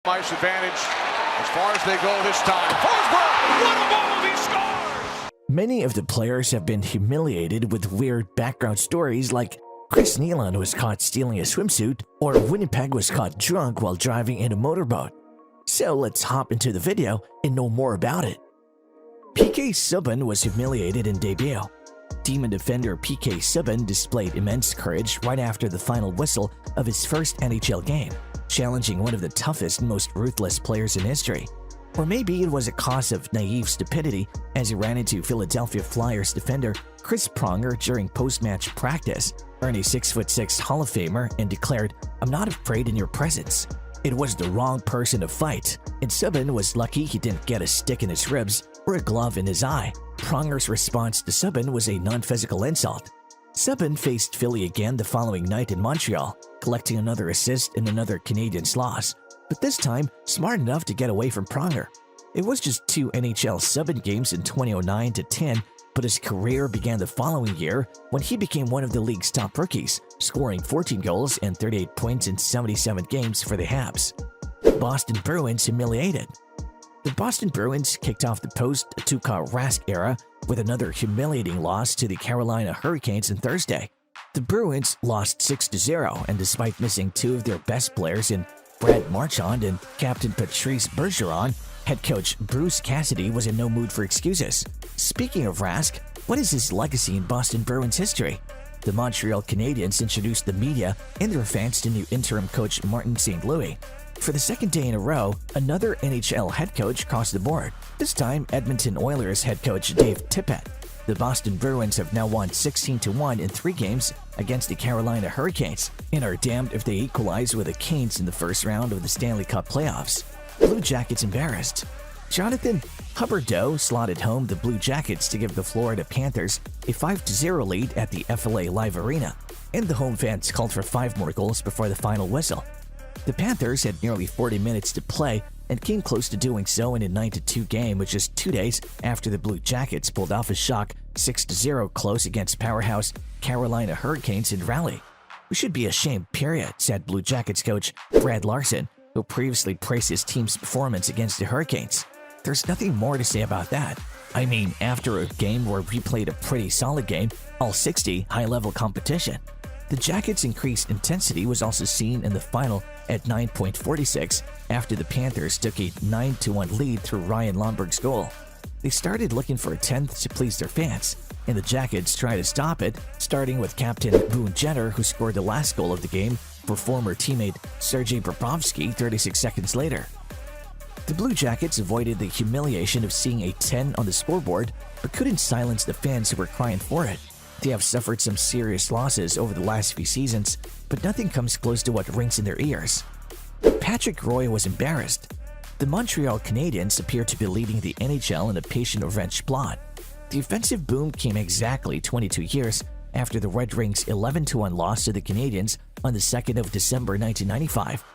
Ice advantage as far as they go this time. Forsberg, what a move, he scores! Many of the players have been humiliated with weird background stories like Chris Nienhuis was caught stealing a swimsuit or Winnipeg was caught drunk while driving in a motorboat. So let's hop into the video and know more about it. PK Subban was humiliated in debut. Demon defender PK Subban displayed immense courage right after the final whistle of his first NHL game, challenging one of the toughest and most ruthless players in history. Or maybe it was a cause of naive stupidity as he ran into Philadelphia Flyers defender Chris Pronger during post-match practice, earned a 6'6" Hall of Famer, and declared, "I'm not afraid in your presence." It was the wrong person to fight, and Subban was lucky he didn't get a stick in his ribs or a glove in his eye. Pronger's response to Subban was a non-physical insult. Subban faced Philly again the following night in Montreal, collecting another assist in another Canadiens loss, but this time smart enough to get away from Pronger. It was just 2 NHL Subban games in 2009-10, but his career began the following year when he became one of the league's top rookies, scoring 14 goals and 38 points in 77 games for the Habs. Boston Bruins humiliated. The Boston Bruins kicked off the post-Tuukka Rask era with another humiliating loss to the Carolina Hurricanes on Thursday. The Bruins lost 6-0, and despite missing 2 of their best players in Brad Marchand and captain Patrice Bergeron, head coach Bruce Cassidy was in no mood for excuses. Speaking of Rask, what is his legacy in Boston Bruins history? The Montreal Canadiens introduced the media and their fans to new interim coach Martin St. Louis. For the second day in a row, another NHL head coach crossed the board, this time Edmonton Oilers head coach Dave Tippett. The Boston Bruins have now won 16-1 in 3 games against the Carolina Hurricanes and are damned if they equalize with the Canes in the first round of the Stanley Cup playoffs. Blue Jackets embarrassed. Jonathan Huberdeau slotted home the Blue Jackets to give the Florida Panthers a 5-0 lead at the FLA Live Arena, and the home fans called for 5 more goals before the final whistle. The Panthers had nearly 40 minutes to play and came close to doing so in a 9-2 game with just 2 days after the Blue Jackets pulled off a shock 6-0 close against powerhouse Carolina Hurricanes in Raleigh. "We should be ashamed, period," said Blue Jackets coach Brad Larson, who previously praised his team's performance against the Hurricanes. "There's nothing more to say about that. I mean, after a game where we played a pretty solid game, all 60 high-level competition." The Jackets' increased intensity was also seen in the final at 9.46 after the Panthers took a 9-1 lead through Ryan Lomberg's goal. They started looking for a 10th to please their fans, and the Jackets tried to stop it, starting with captain Boone Jenner, who scored the last goal of the game for former teammate Sergei Bobrovsky 36 seconds later. The Blue Jackets avoided the humiliation of seeing a 10 on the scoreboard, but couldn't silence the fans who were crying for it. They have suffered some serious losses over the last few seasons, but nothing comes close to what rings in their ears. Patrick Roy was embarrassed. The Montreal Canadiens appear to be leading the NHL in a patient revenge plot. The offensive boom came exactly 22 years after the Red Wings' 11-1 loss to the Canadiens on the 2nd of December 1995.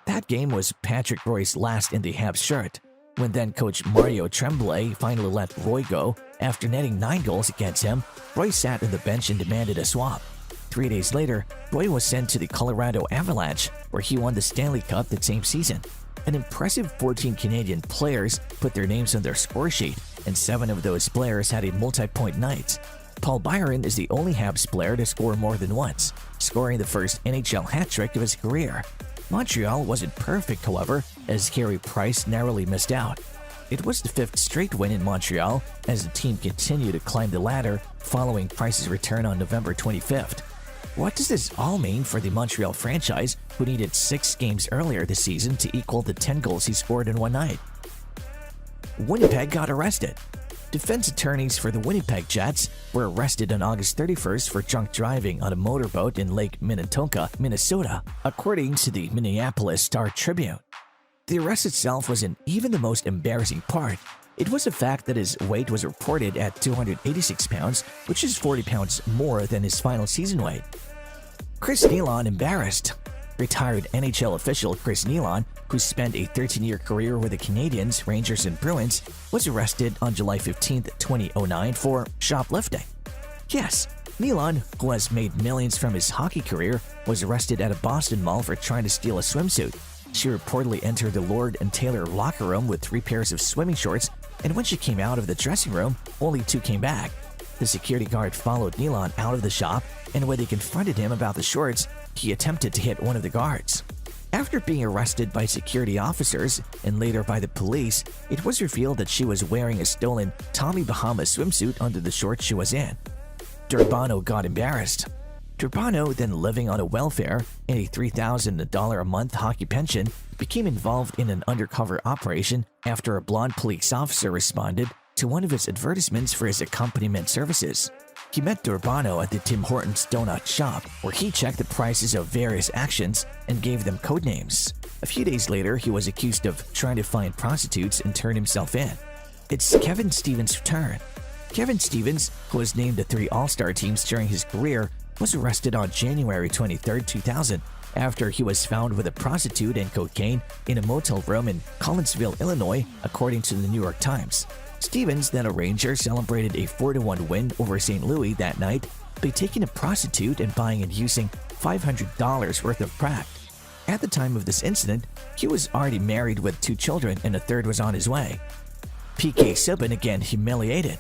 That game was Patrick Roy's last in the Habs shirt, when then-coach Mario Tremblay finally let Roy go after netting 9 goals against him. Roy sat on the bench and demanded a swap. 3 days later, Roy was sent to the Colorado Avalanche, where he won the Stanley Cup that same season. An impressive 14 Canadian players put their names on their score sheet, and 7 of those players had a multi-point night. Paul Byron is the only Habs player to score more than once, scoring the first NHL hat-trick of his career. Montreal wasn't perfect, however, as Carey Price narrowly missed out. It was the 5th straight win in Montreal as the team continued to climb the ladder following Price's return on November 25th. What does this all mean for the Montreal franchise, who needed 6 games earlier this season to equal the 10 goals he scored in one night? Winnipeg got arrested. Defense attorneys for the Winnipeg Jets were arrested on August 31st for drunk driving on a motorboat in Lake Minnetonka, Minnesota, according to the Minneapolis Star-Tribune. The arrest itself wasn't even the most embarrassing part. It was the fact that his weight was reported at 286 pounds, which is 40 pounds more than his final season weight. Chris Nienhuis embarrassed. Retired NHL official Chris Nienhuis, who spent a 13-year career with the Canadiens, Rangers, and Bruins, was arrested on July 15, 2009 for shoplifting. Yes, Nienhuis, who has made millions from his hockey career, was arrested at a Boston mall for trying to steal a swimsuit. She reportedly entered the Lord and Taylor locker room with 3 pairs of swimming shorts, and when she came out of the dressing room, only 2 came back. The security guard followed Nienhuis out of the shop, and when they confronted him about the shorts, he attempted to hit one of the guards. After being arrested by security officers and later by the police, it was revealed that she was wearing a stolen Tommy Bahama swimsuit under the shorts she was in. Durbano got embarrassed. Durbano, then living on a welfare and a $3,000 a month hockey pension, became involved in an undercover operation after a blonde police officer responded to one of his advertisements for his accompaniment services. He met Durbano at the Tim Hortons donut shop, where he checked the prices of various actions and gave them code names. A few days later, he was accused of trying to find prostitutes and turn himself in. It's Kevin Stevens' return. Kevin Stevens, who was named to 3 All-Star teams during his career, was arrested on January 23, 2000, after he was found with a prostitute and cocaine in a motel room in Collinsville, Illinois, according to the New York Times. Stevens, then a Ranger, celebrated a 4-1 win over St. Louis that night by taking a prostitute and buying and using $500 worth of crack. At the time of this incident, he was already married with 2 children and a third was on his way. PK Subban again humiliated.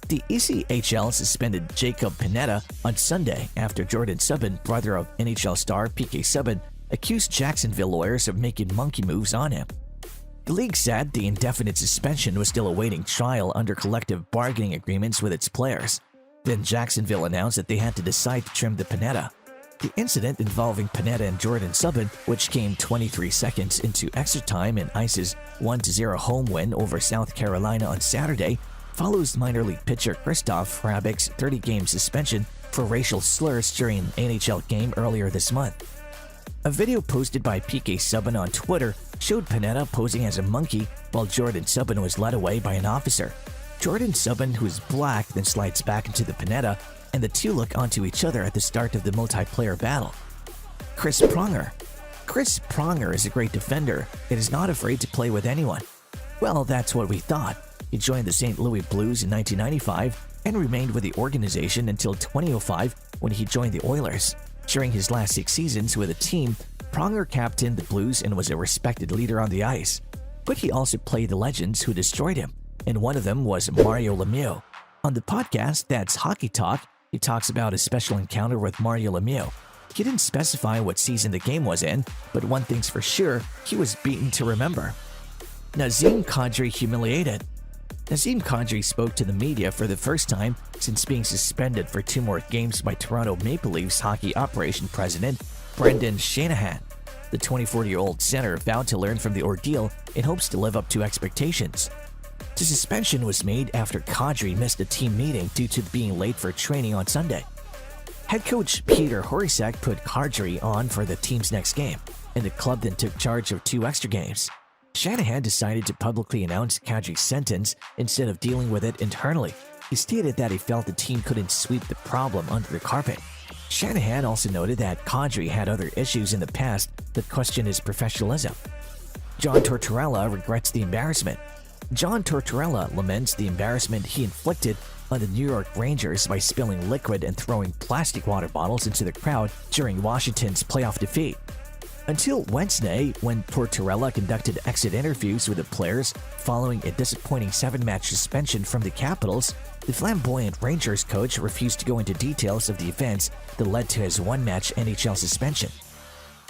The ECHL suspended Jacob Panetta on Sunday after Jordan Subban, brother of NHL star PK Subban, accused Jacksonville lawyers of making monkey moves on him. The league said the indefinite suspension was still awaiting trial under collective bargaining agreements with its players. Then Jacksonville announced that they had to decide to trim the Panetta. The incident involving Panetta and Jordan Subban, which came 23 seconds into extra time in Ice's 1-0 home win over South Carolina on Saturday, follows minor league pitcher Christoph Hrabek's 30-game suspension for racial slurs during an NHL game earlier this month. A video posted by PK Subban on Twitter showed Panetta posing as a monkey while Jordan Subban was led away by an officer. Jordan Subban, who is black, then slides back into the Panetta, and the two look onto each other at the start of the multiplayer battle. Chris Pronger. Chris Pronger is a great defender and is not afraid to play with anyone. Well, that's what we thought. He joined the St. Louis Blues in 1995 and remained with the organization until 2005 when he joined the Oilers. During his last 6 seasons with the team, Pronger captained the Blues and was a respected leader on the ice. But he also played the legends who destroyed him, and one of them was Mario Lemieux. On the podcast That's Hockey Talk, he talks about a special encounter with Mario Lemieux. He didn't specify what season the game was in, but one thing's for sure, he was beaten to remember. Nazem Kadri humiliated. Nazem Kadri spoke to the media for the first time since being suspended for 2 more games by Toronto Maple Leafs hockey operation president Brendan Shanahan. The 24-year-old center vowed to learn from the ordeal in hopes to live up to expectations. The suspension was made after Kadri missed a team meeting due to being late for training on Sunday. Head coach Peter Horacek put Kadri on for the team's next game, and the club then took charge of 2 extra games. Shanahan decided to publicly announce Kadri's sentence instead of dealing with it internally. He stated that he felt the team couldn't sweep the problem under the carpet. Shanahan also noted that Kadri had other issues in the past that questioned his professionalism. John Tortorella regrets the embarrassment. John Tortorella laments the embarrassment he inflicted on the New York Rangers by spilling liquid and throwing plastic water bottles into the crowd during Washington's playoff defeat. Until Wednesday, when Tortorella conducted exit interviews with the players following a disappointing 7-match suspension from the Capitals, the flamboyant Rangers coach refused to go into details of the events that led to his 1-match NHL suspension.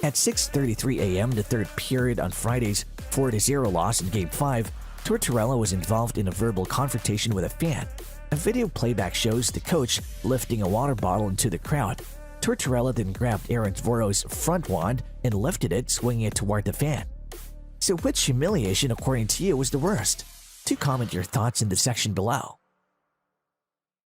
At 6:33 a.m. the third period on Friday's 4-0 loss in Game 5, Tortorella was involved in a verbal confrontation with a fan. A video playback shows the coach lifting a water bottle into the crowd. Tortorella then grabbed Aaron Dvorak's front wand and lifted it, swinging it toward the fan. So which humiliation, according to you, was the worst? Do comment your thoughts in the section below.